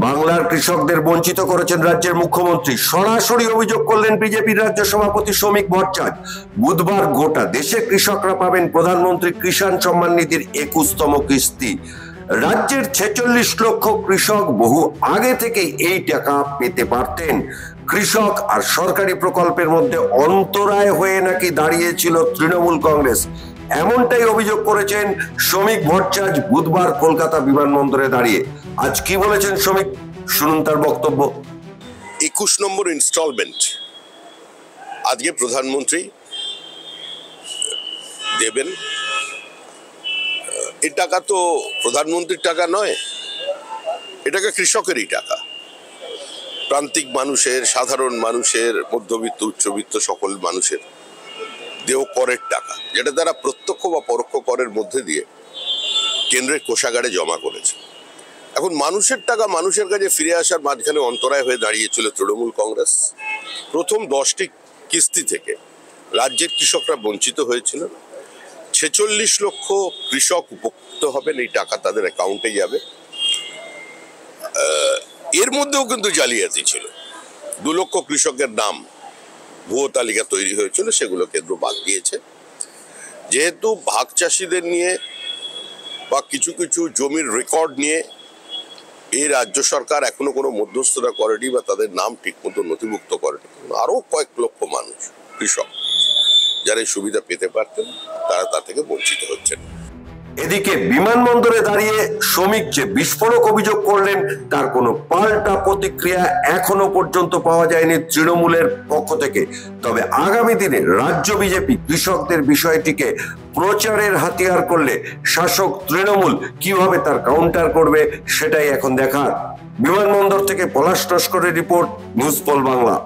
বাংলার কৃষকদের বঞ্চিত করেছেন রাজ্যের মুখ্যমন্ত্রী। সরাসরি অভিযোগ করলেন বিজেপির রাজ্য সভাপতি শ্রমিক ভট্টাচার্য। বুধবার গোটা দেশে কৃষকরা পাবেন প্রধানমন্ত্রী কিষাণ সম্মান নিধির 21তম কিস্তি। রাজ্যের 46 লক্ষ কৃষক বহু আগে থেকে এই টাকা পেতে পারতেন। কৃষক আর সরকারি প্রকল্পের মধ্যে অন্তরায় হয়ে নাকি দাঁড়িয়েছিল তৃণমূল কংগ্রেস, এমনটাই অভিযোগ করেছেন শ্রমিক ভট্টাচার্য বুধবার কলকাতা বিমানবন্দরে দাঁড়িয়ে। আজ কি বলেছেন শ্রমিক, শুনুন তার বক্তব্য। 21 নম্বর ইনস্টলমেন্ট আজকে প্রধানমন্ত্রী দেবেন। এই টাকা তো প্রধানমন্ত্রীর টাকা নয়, এটাকে কৃষকেরই টাকা। প্রান্তিক মানুষের, সাধারণ মানুষের, মধ্যবিত্ত, উচ্চবিত্ত সকল মানুষের দেয় করের টাকা, যেটা তারা প্রত্যক্ষ বা পরোক্ষ করের মধ্যে দিয়ে কেন্দ্রের কোষাগারে জমা করেছে। এখন মানুষের টাকা মানুষের কাছে ফিরে আসার মাঝখানে অন্তরায় হয়ে দাঁড়িয়েছিল তৃণমূল কংগ্রেস। প্রথম 10টি কিস্তি থেকে রাজ্যের কৃষকরা বঞ্চিত হয়েছিল। 46 লক্ষ কৃষক উপকৃত হবেন, এই টাকা তাদের অ্যাকাউন্টে যাবে। এর মধ্যেও কিন্তু জালিয়াতি ছিল। 2 লক্ষ কৃষকের নাম ভুয়ো তালিকা তৈরি হয়েছিল, সেগুলো কেন্দ্র বাদ দিয়েছে। যেহেতু ভাগ চাষিদের নিয়ে বা কিছু কিছু জমির রেকর্ড নিয়ে এই রাজ্য সরকার এখনো কোনো মধ্যস্থতা করেনি বা তাদের নাম ঠিক মতো নথিভুক্ত করেনি, আরো কয়েক লক্ষ মানুষ কৃষক যারা এই সুবিধা পেতে পারতেন তারা তা থেকে বঞ্চিত হচ্ছেন। এদিকে বিমানবন্দরে দাঁড়িয়ে শ্রমিক যে বিস্ফোরক অভিযোগ করলেন, তার কোনো পাল্টা প্রতিক্রিয়া এখনো পর্যন্ত পাওয়া যায়নি তৃণমূলের পক্ষ থেকে। তবে আগামী দিনে রাজ্য বিজেপি কৃষকদের বিষয়টিকে প্রচারের হাতিয়ার করলে শাসক তৃণমূল কিভাবে তার কাউন্টার করবে সেটাই এখন দেখার। বিমানবন্দর থেকে পলাশ লস্করের রিপোর্ট, নিউজ পোল বাংলা।